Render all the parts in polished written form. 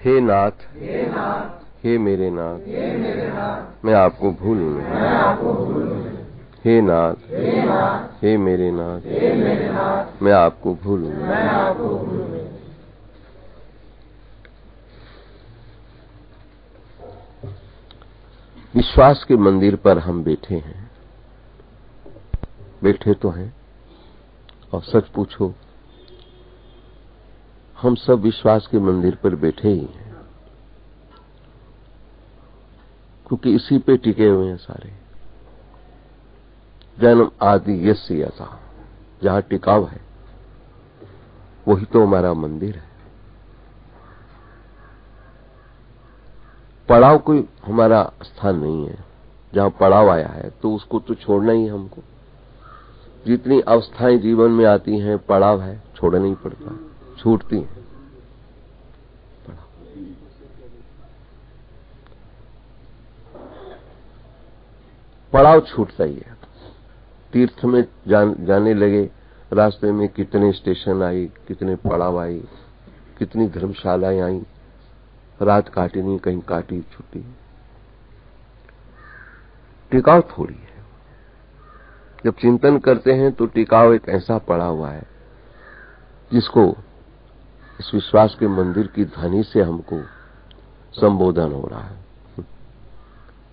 हे नाथ, हे मेरे नाथ, मैं आपको भूलूं नहीं। हे नाथ, हे मेरे नाथ, मैं आपको भूलूं नहीं। विश्वास के मंदिर पर हम बैठे हैं, बैठे तो हैं, और सच पूछो हम सब विश्वास के मंदिर पर बैठे ही हैं, क्योंकि इसी पे टिके हुए हैं सारे। जन्म आदि यस्य यथा, जहां टिकाव है वही तो हमारा मंदिर है। पड़ाव कोई हमारा स्थान नहीं है। जहां पड़ाव आया है तो उसको तो छोड़ना ही हमको। जितनी अवस्थाएं जीवन में आती हैं, पड़ाव है, छोड़ना ही पड़ता, छूटती हैं। पड़ाव छूटता ही है। तीर्थ में जाने लगे, रास्ते में कितने स्टेशन आई, कितने पड़ाव आई, कितनी धर्मशालाएं आई, रात काटनी कहीं काटी छुट्टी। टिकाव थोड़ी है। जब चिंतन करते हैं तो टिकाव एक ऐसा पड़ा हुआ है जिसको इस विश्वास के मंदिर की ध्वनि से हमको संबोधन हो रहा है।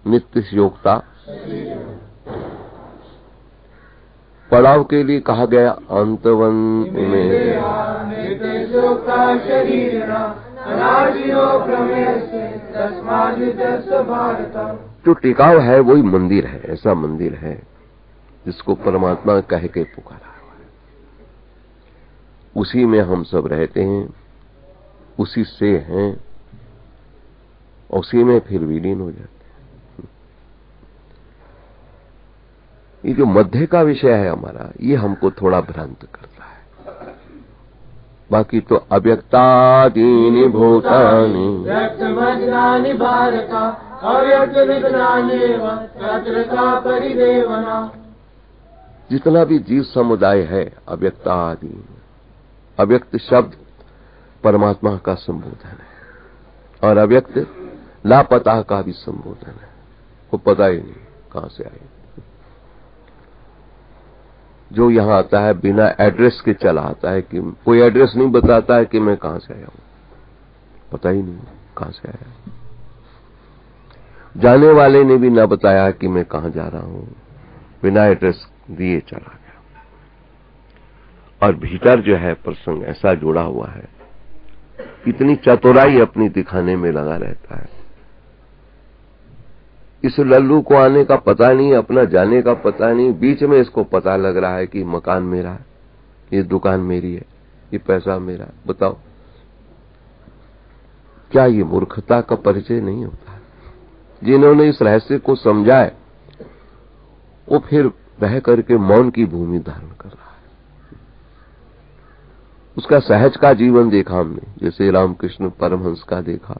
नित्य योगता पड़ाव के लिए कहा गया अंतवन में जो टिकाव है वही मंदिर है। ऐसा मंदिर है जिसको परमात्मा कह के पुकारा हुआ है। उसी में हम सब रहते हैं, उसी से हैं, उसी में फिर विलीन हो जाते हैं। ये जो मध्य का विषय है हमारा, ये हमको थोड़ा भ्रांत करता है। बाकी तो अव्यक्तादीनि भूतानि जितना भी जीव समुदाय है अव्यक्तादि। अव्यक्त शब्द परमात्मा का संबोधन है और अव्यक्त लापता का भी संबोधन है। वो पता ही नहीं कहां से आए। जो यहां आता है बिना एड्रेस के चला आता है, कि कोई एड्रेस नहीं बताता है कि मैं कहां से आया हूं, पता ही नहीं कहां से आया। जाने वाले ने भी ना बताया कि मैं कहां जा रहा हूं, बिना एड्रेस दिए चला गया। और भीतर जो है प्रसंग ऐसा जुड़ा हुआ है, इतनी चतुराई अपनी दिखाने में लगा रहता है। इस लल्लू को आने का पता नहीं, अपना जाने का पता नहीं, बीच में इसको पता लग रहा है कि मकान मेरा है, ये दुकान मेरी है, ये पैसा मेरा। बताओ, क्या ये मूर्खता का परिचय नहीं होता है? जिन्होंने इस रहस्य को समझा है वो फिर बह करके मौन की भूमि धारण कर रहा है। उसका सहज का जीवन देखा हमने, जैसे रामकृष्ण परमहंस का देखा,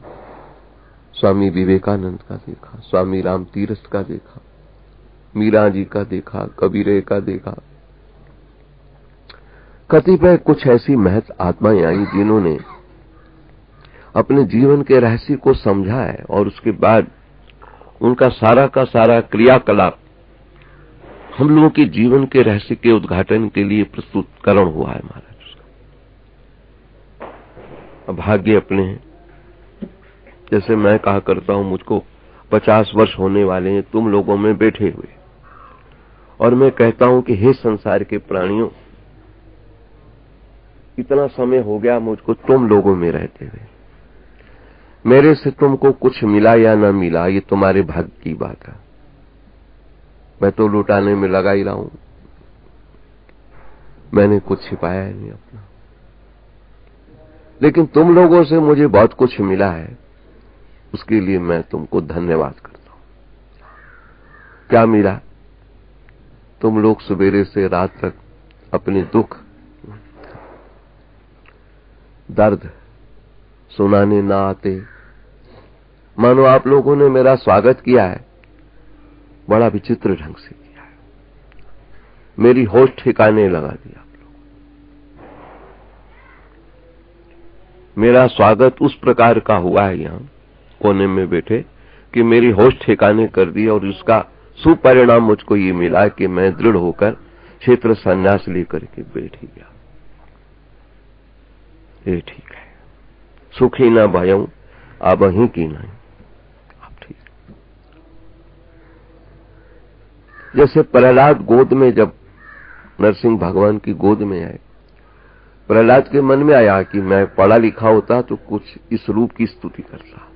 स्वामी विवेकानंद का देखा, स्वामी राम तीर्थ का देखा, मीरा जी का देखा, कबीरे का देखा। कतिपय कुछ ऐसी महत आत्माएं आई जिन्होंने अपने जीवन के रहस्य को समझा है और उसके बाद उनका सारा का सारा क्रियाकलाप हम लोगों के जीवन के रहस्य के उद्घाटन के लिए प्रस्तुतकरण हुआ है महाराज। भाग्य अपने हैं। जैसे मैं कहा करता हूं, मुझको 50 वर्ष होने वाले हैं तुम लोगों में बैठे हुए, और मैं कहता हूं कि हे संसार के प्राणियों, इतना समय हो गया मुझको तुम लोगों में रहते हुए। मेरे से तुमको कुछ मिला या ना मिला ये तुम्हारे भाग्य की बात है। मैं तो लुटाने में लगा ही रहा हूं, मैंने कुछ छिपाया ही नहीं अपना। लेकिन तुम लोगों से मुझे बहुत कुछ मिला है, उसके लिए मैं तुमको धन्यवाद करता हूं। क्या मिला? तुम लोग सवेरे से रात तक अपने दुख दर्द सुनाने ना आते। मानो आप लोगों ने मेरा स्वागत किया है, बड़ा विचित्र ढंग से किया है, मेरी होश ठिकाने लगा दिया आप लोग। मेरा स्वागत उस प्रकार का हुआ है यहाँ कोने में बैठे कि मेरी होश ठिकाने कर दी, और उसका सुपरिणाम मुझको ये मिला कि मैं दृढ़ होकर क्षेत्र संन्यास लेकर के बैठ ही गया। ये ठीक है। सुखी न भयं अब ही की नहीं। अब ठीक। जैसे प्रहलाद गोद में, जब नरसिंह भगवान की गोद में आए, प्रहलाद के मन में आया कि मैं पढ़ा लिखा होता तो कुछ इस रूप की स्तुति करता।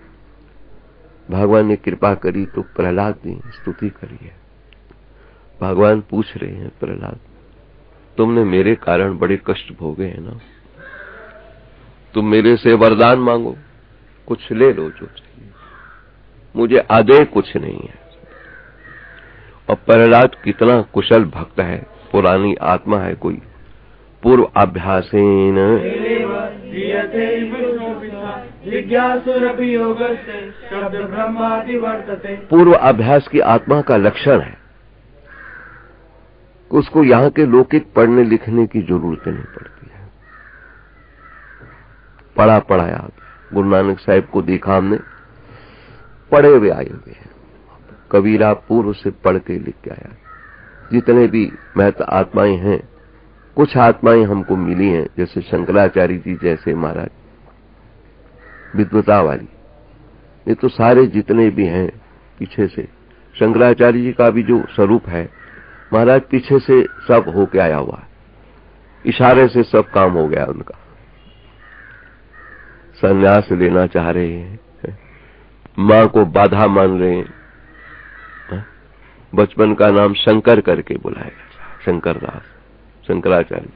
भगवान ने कृपा करी तो प्रहलाद ने स्तुति करी है। भगवान पूछ रहे हैं, प्रहलाद तुमने मेरे कारण बड़े कष्ट भोगे हैं ना, तुम मेरे से वरदान मांगो, कुछ ले लो जो चाहिए, मुझे आदेय कुछ नहीं है। और प्रहलाद कितना कुशल भक्त है, पुरानी आत्मा है, कोई पूर्व अभ्यासेन पूर्व अभ्यास की आत्मा का लक्षण है। उसको यहाँ के लौकिक पढ़ने लिखने की जरूरत नहीं पड़ती है। पढ़ा पढ़ाया। गुरु नानक साहिब को देखा हमने, पढ़े हुए आए हुए हैं। कबीरा पूर्व से पढ़ के लिख के आया। जितने भी महत्व आत्माएं हैं, कुछ आत्माएं हमको मिली हैं, जैसे शंकराचार्य जी जैसे महाराज, विद्वता वाली। ये तो सारे जितने भी हैं पीछे से, शंकराचार्य जी का भी जो स्वरूप है, महाराज पीछे से सब होके आया हुआ है, इशारे से सब काम हो गया उनका। संन्यास लेना चाह रहे हैं, मां को बाधा मान रहे हैं, बचपन का नाम शंकर करके बुलाएगा, शंकर दास, शंकराचार्य।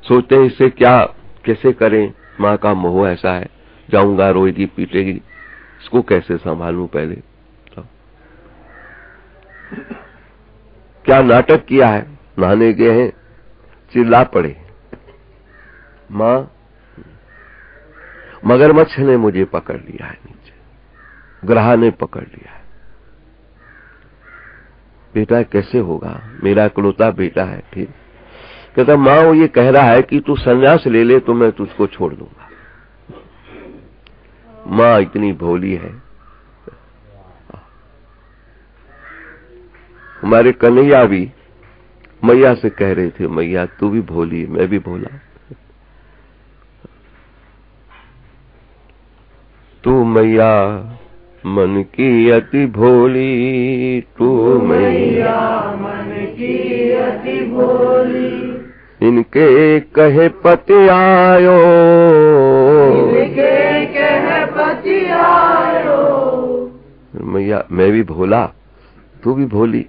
सोचते हैं इससे क्या कैसे करें, मां का मोह ऐसा है, जाऊंगा रोएगी पीटेगी, इसको कैसे संभालूं पहले। तो क्या नाटक किया है, नहाने गए हैं, चिल्ला पड़े, मां मगरमच्छ ने मुझे पकड़ लिया है, नीचे ग्रहा ने पकड़ लिया है। बेटा कैसे होगा, मेरा इकलौता बेटा है। ठीक कहता, मां वो ये कह रहा है कि तू संन्यास ले ले तो मैं तुझको छोड़ दूंगा। मां इतनी भोली है। हमारे कन्हैया भी मैया से कह रहे थे, मैया तू भी भोली, मैं भी भोला। तू मैया मन की अति भोली, तू मैया मन की अति भोली, इनके कहे पति आयो, इनके कहे पति आयो। मैया मैं भी भोला, तू भी भोली,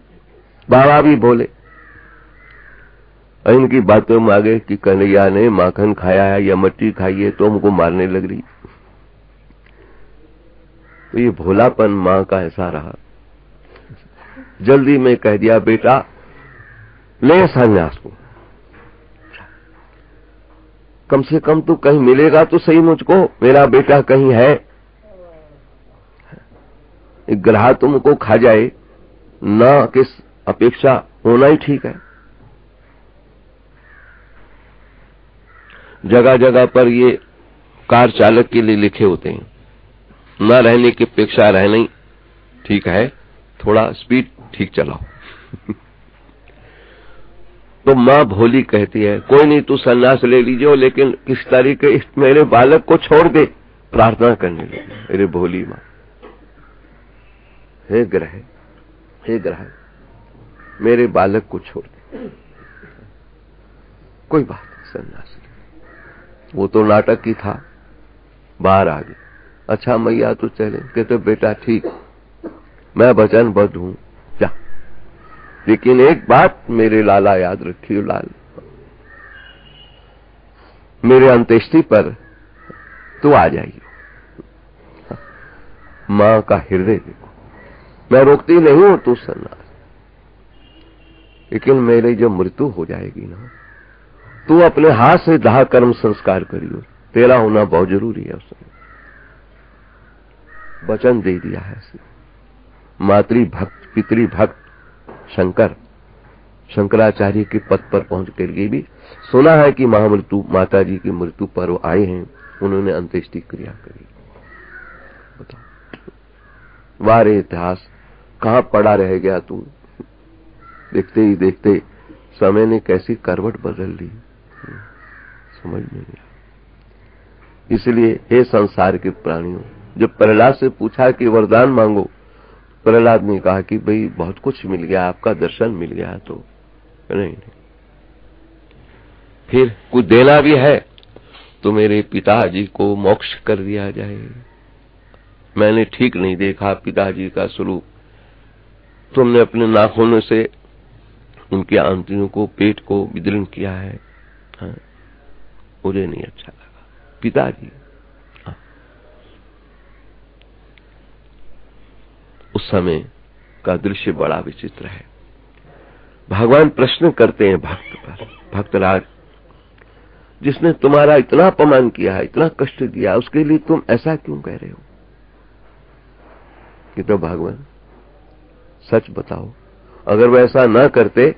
बाबा भी भोले। इनकी बातों में आगे कि कन्हैया ने माखन खाया है या मट्टी खाई है तो हमको मारने लग रही। तो ये भोलापन मां का ऐसा रहा। जल्दी में कह दिया, बेटा ले संन्यास को, कम से कम तो कहीं मिलेगा तो सही मुझको, मेरा बेटा कहीं है। एक ग्रह तुमको खा जाए ना, किस अपेक्षा होना ही ठीक है। जगह जगह पर ये कार चालक के लिए लिखे होते हैं, न रहने की अपेक्षा रहना ही ठीक है, थोड़ा स्पीड ठीक चलाओ। तो मां भोली कहती है, कोई नहीं तू संन्यास ले लीजिए, लेकिन किस तरीके मेरे बालक को छोड़ दे, प्रार्थना करने लगी। अरे भोली मां, हे ग्रह, हे ग्रह, मेरे बालक को छोड़ दे, कोई बात नहीं, संन्यास ले। वो तो नाटक ही था, बाहर आ गए। अच्छा मैया तो चले, कहते बेटा ठीक, मैं वचनबद्ध हूं, जा, लेकिन एक बात मेरे लाला याद रखियो, लाल, मेरे अंत्येष्टि पर तू आ जाइयो। मां का हृदय देखो, मैं रोकती नहीं हूं तू संन्यास, लेकिन मेरी जब मृत्यु हो जाएगी ना, तू अपने हाथ से दाह कर्म संस्कार करियो, तेरा होना बहुत जरूरी है। उसने वचन दे दिया है। मातृ भक्त पितृ भक्त शंकर शंकराचार्य के पद पर पहुंच करके भी सुना है कि महामृत्यु माता जी की मृत्यु पर वो आए हैं, उन्होंने अंत्येष्टि क्रिया करी। बताओ वारे इतिहास कहां पड़ा रह गया तू। देखते ही देखते समय ने कैसी करवट बदल ली, समझ में नहीं आया। इसलिए हे संसार के प्राणियों, जब प्रहलाद से पूछा कि वरदान मांगो, प्रहलाद ने कहा कि भाई बहुत कुछ मिल गया, आपका दर्शन मिल गया, तो नहीं। फिर कुछ देना भी है तो मेरे पिताजी को मोक्ष कर दिया जाए। मैंने ठीक नहीं देखा पिताजी का स्वरूप, तुमने अपने नाखूनों से उनके आंतरियों को, पेट को विदीर्ण किया है। हाँ, मुझे नहीं अच्छा लगा पिताजी। हाँ। उस समय का दृश्य बड़ा विचित्र है। भगवान प्रश्न करते हैं भक्त पर, भक्तराज जिसने तुम्हारा इतना अपमान किया है, इतना कष्ट दिया, उसके लिए तुम ऐसा क्यों कह रहे हो? कि तो भगवान सच बताओ, अगर वो ऐसा न करते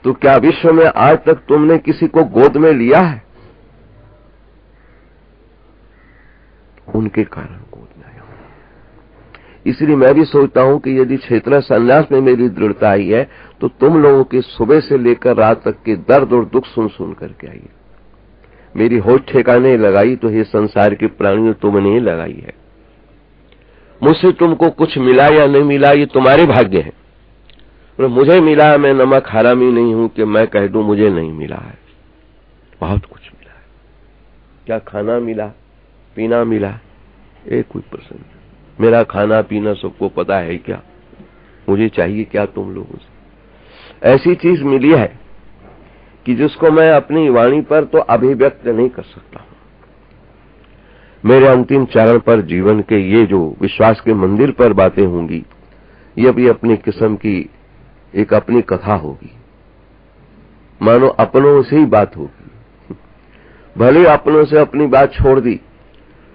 तो क्या विश्व में आज तक तुमने किसी को गोद में लिया है? उनके कारण गोद में आया हूं। इसलिए मैं भी सोचता हूं कि यदि क्षेत्र संन्यास में मेरी दृढ़ता आई है तो तुम लोगों की सुबह से लेकर रात तक के दर्द और दुख सुन सुन करके आई है। मेरी होश ठिकाने लगाई तो ये संसार के प्राणियों तुमने ही लगाई है। मुझसे तुमको कुछ मिला या नहीं मिला ये तुम्हारे भाग्य है, और मुझे मिला, मैं नमक हरामी नहीं हूं कि मैं कह दूं मुझे नहीं मिला है। बहुत कुछ मिला है। क्या खाना मिला, पीना मिला, एक कोई प्रश्न। मेरा खाना पीना सबको पता है क्या? मुझे चाहिए क्या तुम लोगों से? ऐसी चीज मिली है कि जिसको मैं अपनी वाणी पर तो अभिव्यक्त नहीं कर सकता हूं। मेरे अंतिम चरण पर जीवन के ये जो विश्वास के मंदिर पर बातें होंगी, ये भी अपनी किस्म की एक अपनी कथा होगी। मानो अपनों से ही बात होगी। भले अपनों से अपनी बात छोड़ दी,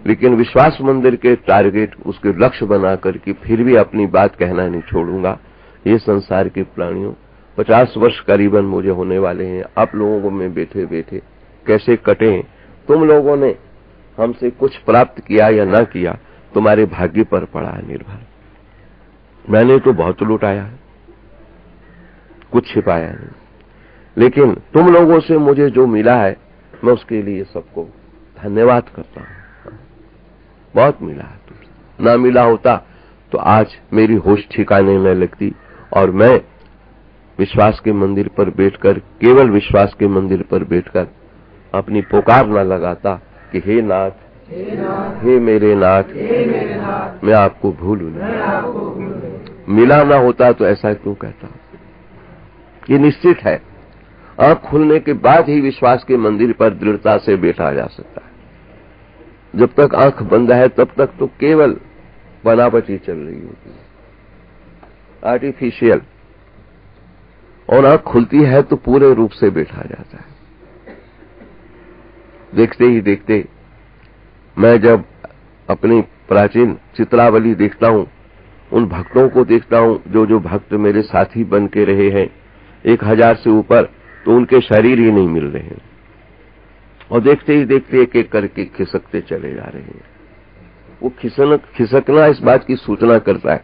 लेकिन विश्वास मंदिर के टारगेट, उसके लक्ष्य बना करके फिर भी अपनी बात कहना नहीं छोड़ूंगा। ये संसार के प्राणियों, 50 वर्ष करीबन मुझे होने वाले हैं। आप लोगों को मैं बैठे बैठे कैसे कटे, तुम लोगों ने हमसे कुछ प्राप्त किया या ना किया, तुम्हारे भाग्य पर पड़ा है निर्भर। मैंने तो बहुत लुटाया है, कुछ छिपाया नहीं, लेकिन तुम लोगों से मुझे जो मिला है मैं उसके लिए सबको धन्यवाद करता हूं। बहुत मिला है तुमसे, ना मिला होता तो आज मेरी होश ठिकाने न लगती और मैं विश्वास के मंदिर पर बैठकर, केवल विश्वास के मंदिर पर बैठकर अपनी पुकार न लगाता कि हे नाथ, हे मेरे नाथ, मैं आपको भूलूं नहीं। मिला ना होता तो ऐसा क्यों कहता? ये निश्चित है, आंख खुलने के बाद ही विश्वास के मंदिर पर दृढ़ता से बैठा जा सकता है। जब तक आंख बंद है तब तक तो केवल बनावटी चल रही होती है, आर्टिफिशियल, और आंख खुलती है तो पूरे रूप से बैठा जाता है। देखते ही देखते मैं जब अपनी प्राचीन चित्रावली देखता हूं, उन भक्तों को देखता हूं जो जो भक्त मेरे साथी बन के रहे हैं 1000 से ऊपर, तो उनके शरीर ही नहीं मिल रहे हैं, और देखते ही देखते एक एक करके खिसकते चले जा रहे हैं। वो खिसकना इस बात की सूचना करता है,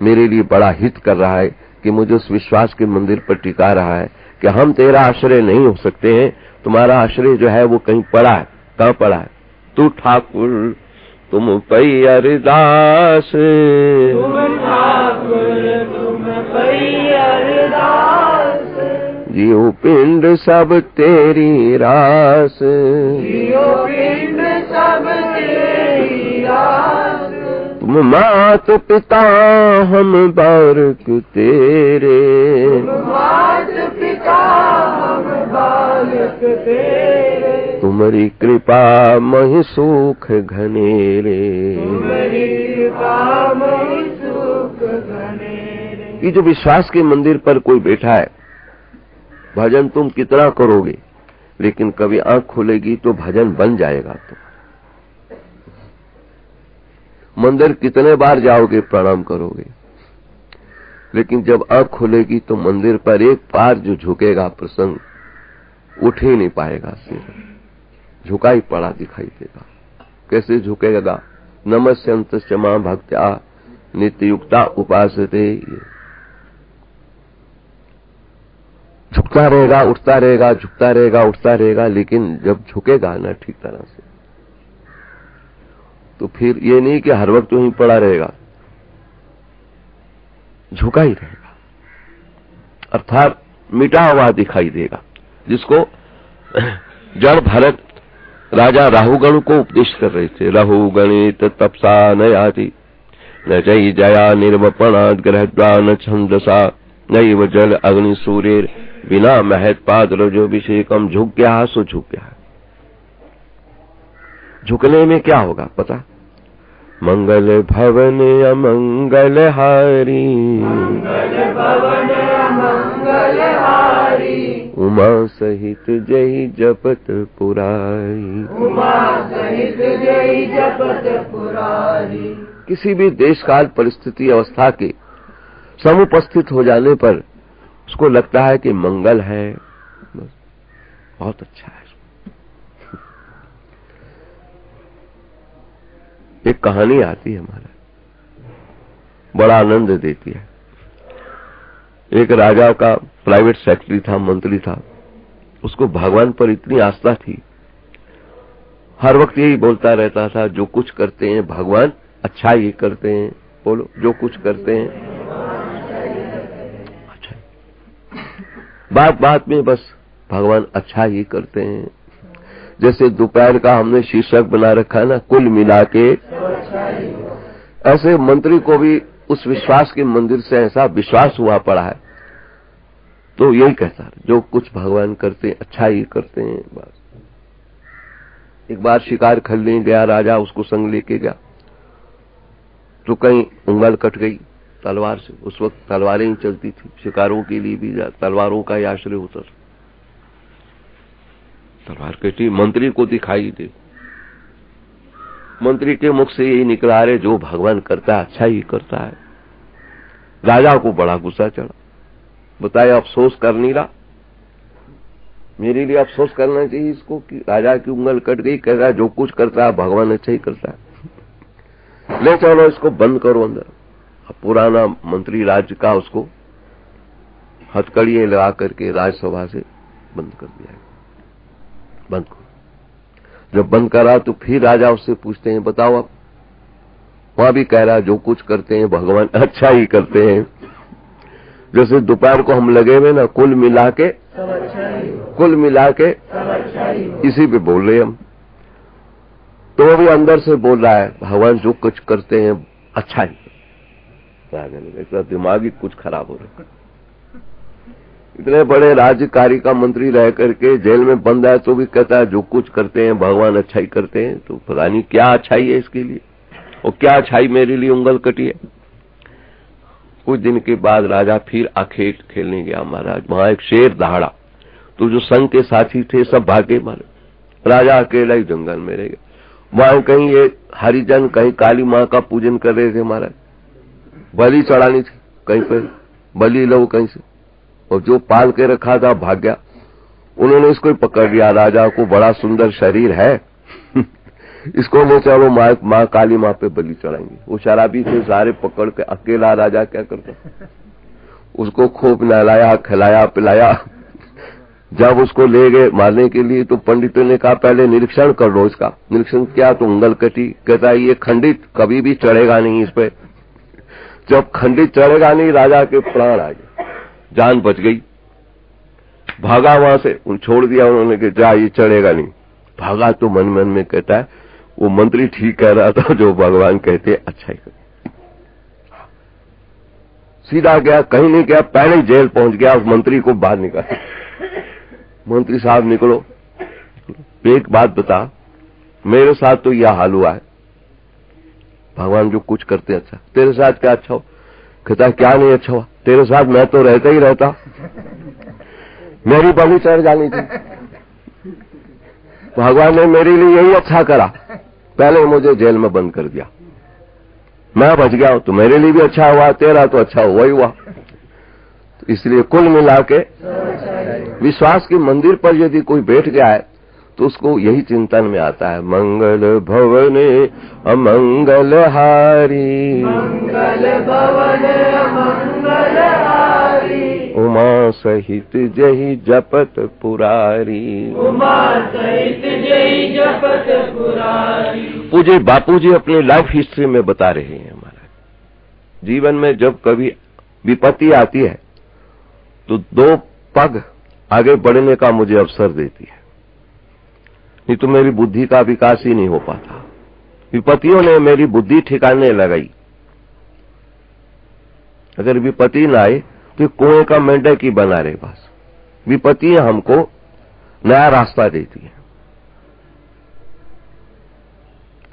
मेरे लिए बड़ा हित कर रहा है कि मुझे उस विश्वास के मंदिर पर टिका रहा है कि हम तेरा आश्रय नहीं हो सकते हैं, तुम्हारा आश्रय जो है वो कहीं पड़ा है। कहां पड़ा है? तू ठाकुर तुम पई अरदास, जियो पिंड सब तेरी रास, जियो पिंड सब तेरी रास, तुम मात पिता हम बालक तेरे, मात पिता हम बालक तेरे, तुम्हारी कृपा महि सुख घनेरे, तुम्हारी कृपा महि सुख घनेरे। ये जो विश्वास के मंदिर पर कोई बैठा है, भजन तुम कितना करोगे, लेकिन कभी आंख खुलेगी तो भजन बन जाएगा। तो मंदिर कितने बार जाओगे, प्रणाम करोगे, लेकिन जब आंख खुलेगी तो मंदिर पर एक बार जो झुकेगा प्रसंग उठ ही नहीं पाएगा, सिर झुका ही पड़ा दिखाई देगा। कैसे झुकेगा? नमस्यंतस्य मां भक्त्या नित्ययुक्ता उपासते, झुकता रहेगा, उठता रहेगा, झुकता रहेगा, उठता रहेगा, लेकिन जब झुकेगा ना ठीक तरह से तो फिर ये नहीं कि हर वक्त वहीं पड़ा रहेगा, झुका ही रहेगा, अर्थात मिटा हुआ दिखाई देगा। जिसको जड़ भरत राजा राहुगण को उपदेश कर रहे थे। राहु गणित तपसा न याति, न जय जया निर्वपणाद ग्रहद्वा न छंदसा, नैव जल अग्नि सूर्य बिना महत पाद रजोभिषेकम। झुक गया सो झुक गया। झुकने में क्या होगा पता? मंगल भवन अमंगल हारी, उमा सहित जय जपत पुरारी, किसी भी देश काल परिस्थिति अवस्था के समुपस्थित हो जाने पर उसको लगता है कि मंगल है, बहुत अच्छा है। एक कहानी आती है हमारा, बड़ा आनंद देती है। एक राजा का प्राइवेट सेक्रेटरी था, मंत्री था, उसको भगवान पर इतनी आस्था थी, हर वक्त यही बोलता रहता था, जो कुछ करते हैं भगवान अच्छा ही करते हैं। बोलो, जो कुछ करते हैं अच्छा, बात बात में बस भगवान अच्छा ही करते हैं। जैसे दोपहर का हमने शीर्षक बना रखा है ना, कुल मिला के, ऐसे मंत्री को भी उस विश्वास के मंदिर से ऐसा विश्वास हुआ पड़ा है, तो यही कहता है, जो कुछ भगवान करते हैं अच्छा ही करते हैं। बस एक बार शिकार खेलने गया राजा, उसको संग लेके गया तो कहीं उंगल कट गई तलवार से। उस वक्त तलवारें ही चलती थी, शिकारों के लिए भी तलवारों का ही आश्रय होता था। तलवार कटी, मंत्री को दिखाई दे, मंत्री के मुख से यही निकला, रहे जो भगवान करता है अच्छा ही करता है। राजा को बड़ा गुस्सा चढ़ा, बताया अफसोस कर नहीं रहा, मेरे लिए अफसोस करना चाहिए इसको कि राजा की उंगल कट गई। कह रहा है जो कुछ करता है भगवान अच्छा ही करता है, ले चलो इसको बंद करो अंदर। अब पुराना मंत्री राज्य का उसको हथकड़ियां लगा करके राज्यसभा से बंद कर दिया। बंद करो। जब बंद करा तो फिर राजा उससे पूछते हैं, बताओ अब। वहां भी कह रहा है जो कुछ करते हैं भगवान अच्छा ही करते हैं। जैसे दोपहर को हम लगे हुए ना, कुल मिला के इसी पे बोल रहे हम, तो वो भी अंदर से बोल रहा है भगवान जो कुछ करते हैं अच्छा ही। राजा दिमाग ही कुछ खराब हो रहा है। इतने बड़े राज्यकारी का मंत्री रह करके जेल में बंद है तो भी कहता है जो कुछ करते हैं भगवान अच्छा ही करते हैं। तो पता नहीं क्या अच्छाई है इसके लिए, और क्या अच्छाई मेरे लिए उंगल कटी है। कुछ दिन के बाद राजा फिर आखेट खेलने गया महाराज। वहां एक शेर दहाड़ा, तो जो संघ के साथी थे सब भागे मारे, राजा अकेला ही जंगल में रह गया। वहां कहीं ये हरिजन कहीं काली माँ का पूजन कर रहे थे महाराज, बलि चढ़ानी थी, कहीं पर बलि लो कहीं से, और जो पाल के रखा था भाग गया। उन्होंने इसको ही पकड़ लिया, राजा को बड़ा सुंदर शरीर है इसको ले चलो माँ काली माँ पे बलि चढ़ाएंगे। वो शराबी थे सारे पकड़ के, अकेला राजा क्या करता, उसको खूब नहलाया खिलाया पिलाया। जब उसको ले गए मारने के लिए तो पंडितों ने कहा पहले निरीक्षण कर लो इसका। निरीक्षण किया तो उंगल कटी। कहता ये खंडित कभी भी चढ़ेगा नहीं इस पे। जब खंडित चढ़ेगा नहीं राजा के प्राण आ गए, जान बच गई। भागा वहां से, छोड़ दिया उन्होंने कि जा ये चढ़ेगा नहीं। भागा तो मन मन में कहता है वो मंत्री ठीक कह रहा था, जो भगवान कहते अच्छा ही कर। सीधा गया, कहीं नहीं गया, पहले ही जेल पहुंच गया। उस मंत्री को बाहर निकाला, मंत्री साहब निकलो, एक बात बता, मेरे साथ तो यह हाल हुआ है, भगवान जो कुछ करते अच्छा, तेरे साथ क्या अच्छा हो? कहता क्या नहीं अच्छा हुआ, तेरे साथ मैं तो रहता ही रहता, मेरी बलि चढ़ जानी थी। भगवान ने मेरे लिए यही अच्छा करा, पहले मुझे जेल में बंद कर दिया, मैं बच गया तो मेरे लिए भी अच्छा हुआ, तेरा तो अच्छा हुआ ही हुआ। इसलिए कुल मिला के विश्वास के मंदिर पर यदि कोई बैठ गया है तो उसको यही चिंतन में आता है, मंगल भवने अमंगल हारी, मंगल भवने अमंगल हारी, उमा सहित जही जपत पुरारी, उमा सहित जही जपत पुरारी। पूज्य बापूजी अपनी लाइफ हिस्ट्री में बता रहे हैं हमारा जीवन में जब कभी विपत्ति आती है तो 2 पग आगे बढ़ने का मुझे अवसर देती है, नहीं तो मेरी बुद्धि का विकास ही नहीं हो पाता। विपत्तियों ने मेरी बुद्धि ठिकाने लगाई। अगर विपत्ति ना आए तो कुएं का मेंढक ही बना रहे बस। विपत्तियां हमको नया रास्ता देती है।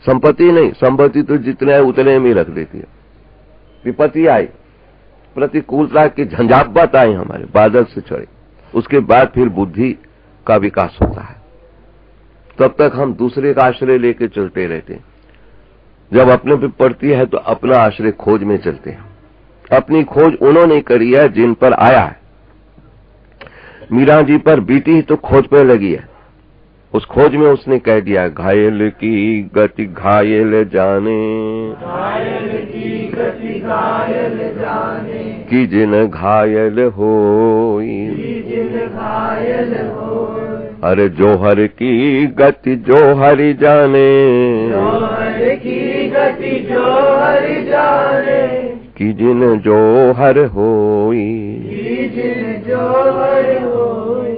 संपत्ति नहीं, संपत्ति तो जितने है उतने में रख देती है। विपत्ति आई, प्रतिकूलता की झंझापत आई, हमारे बादल से चढ़े, उसके बाद फिर बुद्धि का विकास होता है। तब तक हम दूसरे का आश्रय लेके चलते रहते हैं। जब अपने पे पड़ती है तो अपना आश्रय खोज में चलते हैं। अपनी खोज उन्होंने करी है जिन पर आया है। मीरा जी पर बीती तो खोज पे लगी है। उस खोज में उसने कह दिया, घायल की गति घायल जाने, घायल की गति घायल जाने, कि जिन घायल होई, कि जिन घायल होय। अरे जोहर की गति जोहर जाने, जोहर की गति जोहर जाने, कि जिन जोहर होई, कि जिन जोहर होय।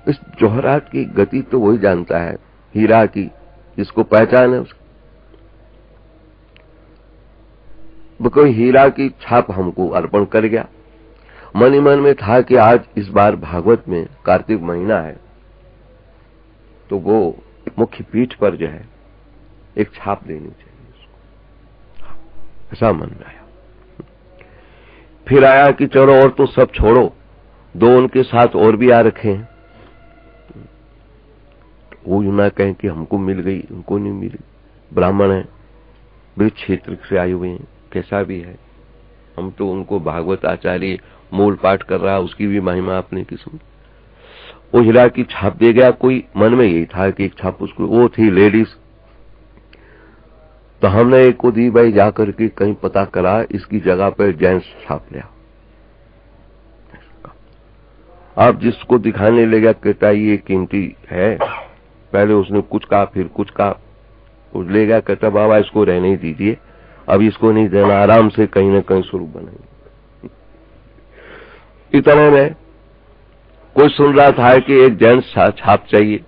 इस जोहरात की गति तो वही जानता है, हीरा की जिसको पहचान है उसको। कोई हीरा की छाप हमको अर्पण कर गया। मन ही मन में था कि आज इस बार भागवत में कार्तिक महीना है तो वो मुख्य पीठ पर जो है एक छाप देनी चाहिए उसको, ऐसा मन में आया। फिर आया कि चलो और तो सब छोड़ो, 2 उनके साथ और भी आ रखे हैं। वो यूं ना कहें कि हमको मिल गई उनको नहीं मिली। ब्राह्मण है, बड़े क्षेत्र से आए हुए हैं, कैसा भी है, हम तो उनको भागवत आचार्य मूल पाठ कर रहा, उसकी भी महिमा अपने किस्म। वो हीरा की छाप दे गया। कोई मन में यही था कि एक छाप उसको, वो थी लेडीज। तो हमने एक को दी, भाई जाकर के कहीं पता करा, इसकी जगह पर जेंट्स छाप लिया। आप जिसको दिखाने ले गया कहता ये कीमती है, पहले उसने कुछ कहा फिर कुछ कहा, कुछ ले गया, कहता बाबा इसको रहने ही दीजिए, अब इसको नहीं देना, आराम से कहीं ना कहीं स्वरूप बनाएंगे। इतने में कोई सुन रहा था कि एक जेंट्स छाप चाहिए,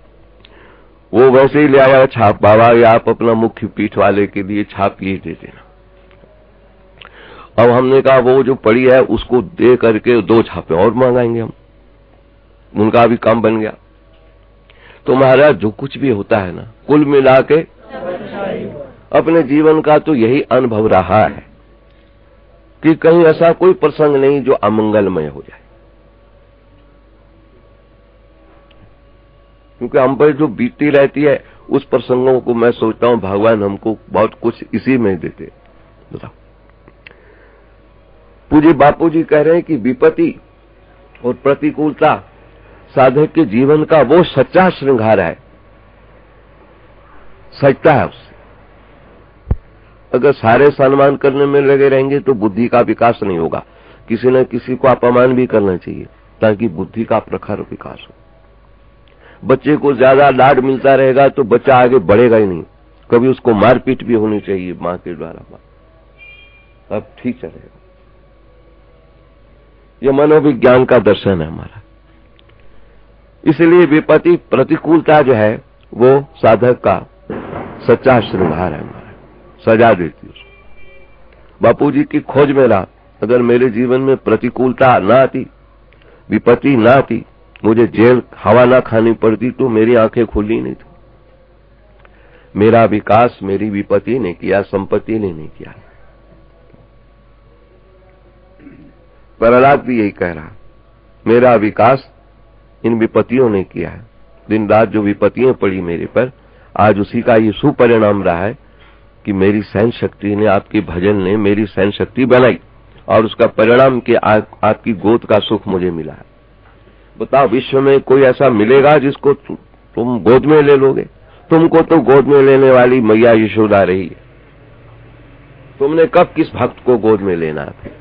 वो वैसे ही ले आया छाप, बाबा ये आप अपना मुख्य पीठ वाले के लिए छाप ये दे देना। अब हमने कहा वो जो पड़ी है उसको दे करके 2 छापे और मंगाएंगे हम, उनका भी काम बन गया। तो महाराज जो कुछ भी होता है ना, कुल मिला के अपने जीवन का तो यही अनुभव रहा है कि कहीं ऐसा कोई प्रसंग नहीं जो अमंगलमय हो जाए। क्योंकि हम पर जो बीतती रहती है उस प्रसंगों को मैं सोचता हूं भगवान हमको बहुत कुछ इसी में देते। बताओ, पूज्य बापूजी कह रहे हैं कि विपत्ति और प्रतिकूलता साधक के जीवन का वो सच्चा श्रृंगार है, सचता है उससे। अगर सारे सम्मान करने में लगे रहेंगे तो बुद्धि का विकास नहीं होगा। किसी न किसी को अपमान भी करना चाहिए ताकि बुद्धि का प्रखर विकास हो। बच्चे को ज्यादा लाड मिलता रहेगा तो बच्चा आगे बढ़ेगा ही नहीं, कभी उसको मारपीट भी होनी चाहिए मां के द्वारा, अब ठीक चलेगा। यह मनोविज्ञान का दर्शन है हमारा। इसलिए विपत्ति प्रतिकूलता जो है वो साधक का सच्चा श्रृंगार है हमारा, सजा देती है उसको। बापूजी की खोज में रहा, अगर मेरे जीवन में प्रतिकूलता ना आती, विपत्ति ना आती, मुझे जेल हवा ना खानी पड़ती तो मेरी आंखें खुली नहीं थी। मेरा विकास मेरी विपत्ति ने किया, संपत्ति ने नहीं किया। प्रहलाद भी यही कह रहा, मेरा विकास इन विपत्तियों ने किया है। दिन रात जो विपत्तियां पड़ी मेरे पर, आज उसी का ये सुपरिणाम रहा है कि मेरी सहन शक्ति ने, आपके भजन ने मेरी सहन शक्ति बनाई और उसका परिणाम कि आपकी गोद का सुख मुझे मिला है। बताओ, विश्व में कोई ऐसा मिलेगा जिसको तुम गोद में ले लोगे? तुमको तो गोद में लेने वाली मैया यशोदा रही है। तुमने कब किस भक्त को गोद में लेना है?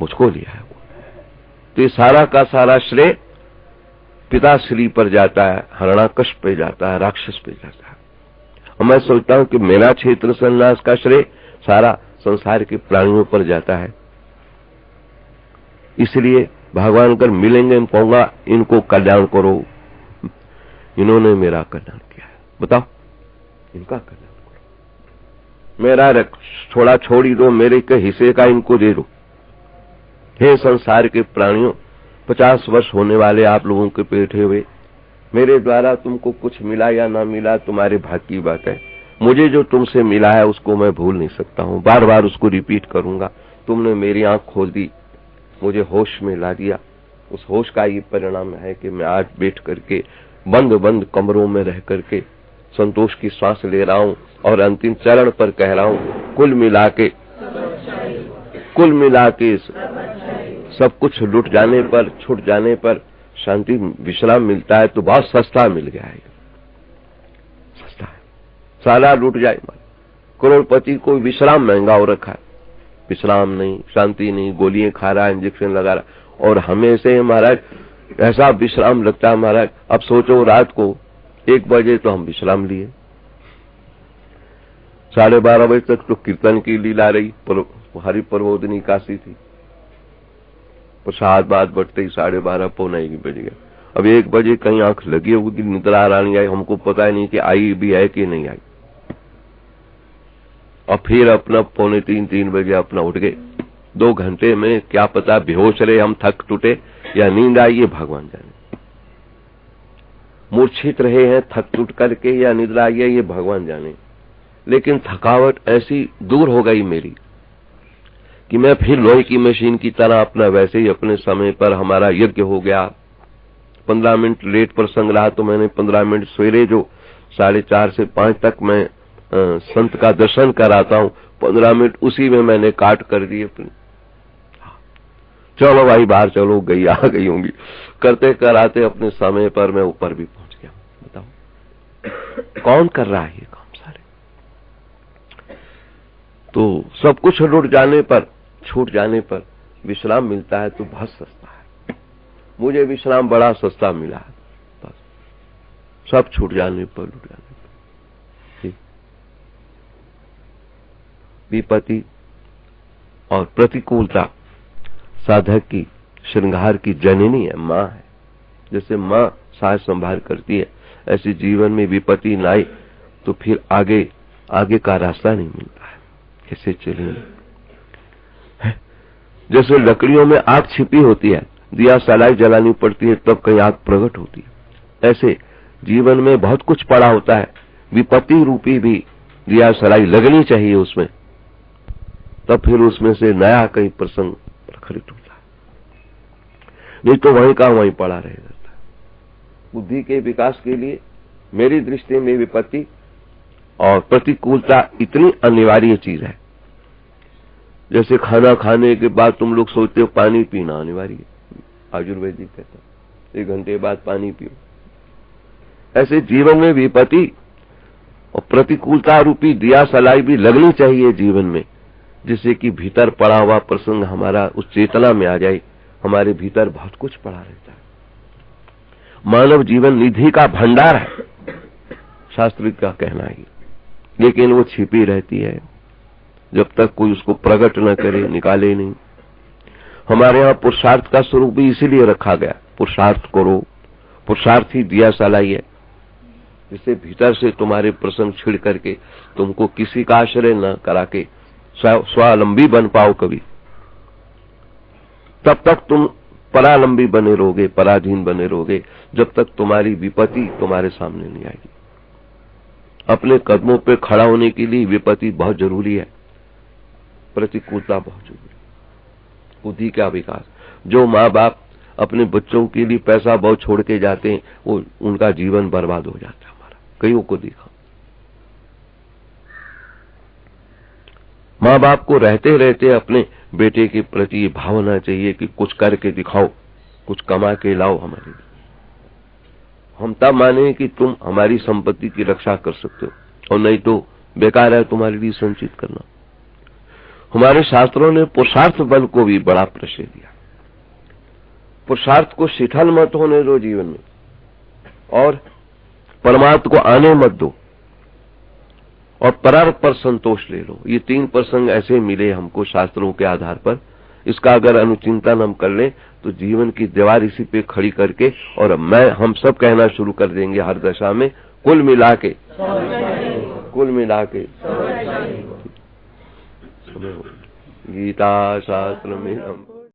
मुझको लिया है। तो ये सारा का सारा श्रेय पिताश्री पर जाता है, हरणाकश पे जाता है, राक्षस पे जाता है। और मैं सोचता हूं कि मेरा क्षेत्र संन्यास का श्रेय सारा संसार के प्राणियों पर जाता है। इसलिए भगवान कर मिलेंगे, मैं कहूंगा इनको कल्याण करो, इन्होंने मेरा कल्याण किया है। बताओ, इनका कल्याण करो। मेरा थोड़ा छोड़ी दो, मेरे के हिस्से का इनको दे दो। हे संसार के प्राणियों, 50 वर्ष होने वाले आप लोगों के बैठे हुए, मेरे द्वारा तुमको कुछ मिला या ना मिला तुम्हारे भाग्य की बात है। मुझे जो तुमसे मिला है उसको मैं भूल नहीं सकता हूं, बार बार उसको रिपीट करूंगा। तुमने मेरी आंख खोल दी, मुझे होश में ला दिया। उस होश का ये परिणाम है कि मैं आज बैठ करके बंद बंद कमरों में रह करके संतोष की श्वास ले रहा हूं और अंतिम चरण पर कह रहा हूं, कुल मिला के सब कुछ लुट जाने पर, छूट जाने पर शांति विश्राम मिलता है तो बहुत सस्ता मिल गया है। सस्ता है, सारा लुट जाए। करोड़पति को विश्राम महंगा हो रखा है, विश्राम नहीं, शांति नहीं, गोलियां खा रहा है, इंजेक्शन लगा रहा। और हमें से महाराज ऐसा विश्राम लगता है महाराज। अब सोचो, रात को 1 बजे तो हम विश्राम लिए, 12:30 बजे तक तो कीर्तन की लीला रही, हरि प्रबोधनी काशी थी। प्रसाद बाद बढ़ते ही 12:30 पौने 1 बज गया। अब 1 बजे कहीं आंख लगी होगी, निद्रा आनी आई, हमको पता ही नहीं कि आई भी है कि नहीं आई। और फिर अपना पौने 3 बजे अपना उठ गए। 2 घंटे में क्या पता बेहोश रहे हम, थक टूटे या नींद आई, ये भगवान जाने। मूर्छित रहे हैं थक टूट करके या निद्रा आई है, ये भगवान जाने। लेकिन थकावट ऐसी दूर हो गई मेरी कि मैं फिर लोहे की मशीन की तरह अपना वैसे ही अपने समय पर हमारा यज्ञ हो गया। 15 मिनट लेट प्रसंग रहा तो मैंने 15 मिनट सवेरे जो 4:30 से 5 तक मैं संत का दर्शन कराता हूं, 15 मिनट उसी में मैंने काट कर दिए अपनी। चलो भाई बाहर चलो, गई आ गई होंगी, करते कराते अपने समय पर मैं ऊपर भी पहुंच गया। बताओ कौन कर रहा है ये काम सारे? तो सब कुछ लुट जाने पर, छूट जाने पर विश्राम मिलता है तो बहुत सस्ता है। मुझे विश्राम बड़ा सस्ता मिला है, बस सब छूट जाने पर, लुट जाने पर। विपत्ति और प्रतिकूलता साधक की श्रृंगार की जननी है, माँ है। जैसे माँ साज संभाल करती है, ऐसे जीवन में विपत्ति न आए तो फिर आगे का रास्ता नहीं मिलता है, कैसे चलेंगे। जैसे लकड़ियों में आग छिपी होती है, दिया सलाई जलानी पड़ती है तब कहीं आग प्रकट होती है। ऐसे जीवन में बहुत कुछ पड़ा होता है, विपत्ति रूपी भी दिया सलाई लगनी चाहिए उसमें, तब फिर उसमें से नया कहीं प्रसंग प्रखरित होता है। नहीं तो वहीं का वहीं पड़ा रह जाता है। बुद्धि के विकास के लिए मेरी दृष्टि में विपत्ति और प्रतिकूलता इतनी अनिवार्य चीज है। जैसे खाना खाने के बाद तुम लोग सोचते हो पानी पीना अनिवार्य है, आयुर्वेदिक कहता है 1 घंटे बाद पानी पियो। ऐसे जीवन में विपत्ति और प्रतिकूलता रूपी दिया सलाई भी लगनी चाहिए जीवन में, जिससे कि भीतर पड़ा हुआ प्रसंग हमारा उस चेतना में आ जाए। हमारे भीतर बहुत कुछ पड़ा रहता है। मानव जीवन निधि का भंडार है, शास्त्र का कहना है, लेकिन वो छिपी रहती है जब तक कोई उसको प्रकट न करे, निकाले नहीं। हमारे यहाँ पुरुषार्थ का स्वरूप भी इसीलिए रखा गया, पुरुषार्थ करो, पुरुषार्थ ही दिया सलाई है, जिससे भीतर से तुम्हारे प्रसंग छिड़ करके तुमको किसी का आश्रय न करा के स्वावलंबी बन पाओ कभी। तब तक तुम परालंबी बने रहोगे, पराधीन बने रहोगे, जब तक तुम्हारी विपत्ति तुम्हारे सामने नहीं आएगी। अपने कदमों पे खड़ा होने के लिए विपत्ति बहुत जरूरी है, प्रतिकूलता बहुत जरूरी है। बुद्धि का विकास, जो माँ बाप अपने बच्चों के लिए पैसा बहुत छोड़ के जाते हैं, वो उनका जीवन बर्बाद हो जाता है। हमारा कईयों को देखा, माँ बाप को रहते रहते अपने बेटे के प्रति भावना चाहिए कि कुछ करके दिखाओ, कुछ कमा के लाओ हमारे लिए। हम तब माने कि तुम हमारी संपत्ति की रक्षा कर सकते हो, और नहीं तो बेकार है तुम्हारे लिए संचित करना। हमारे शास्त्रों ने पुरुषार्थ बल को भी बड़ा प्रश्रय दिया। पुरुषार्थ को शिथिल मत होने दो जीवन में, और परमात्मा को आने मत दो, और परार्थ पर संतोष ले लो। ये 3 प्रसंग ऐसे मिले हमको शास्त्रों के आधार पर। इसका अगर अनुचिंतन हम कर लें तो जीवन की दीवार इसी पे खड़ी करके और हम सब कहना शुरू कर देंगे हर दशा में, कुल मिला के गीता शास्त्र में हम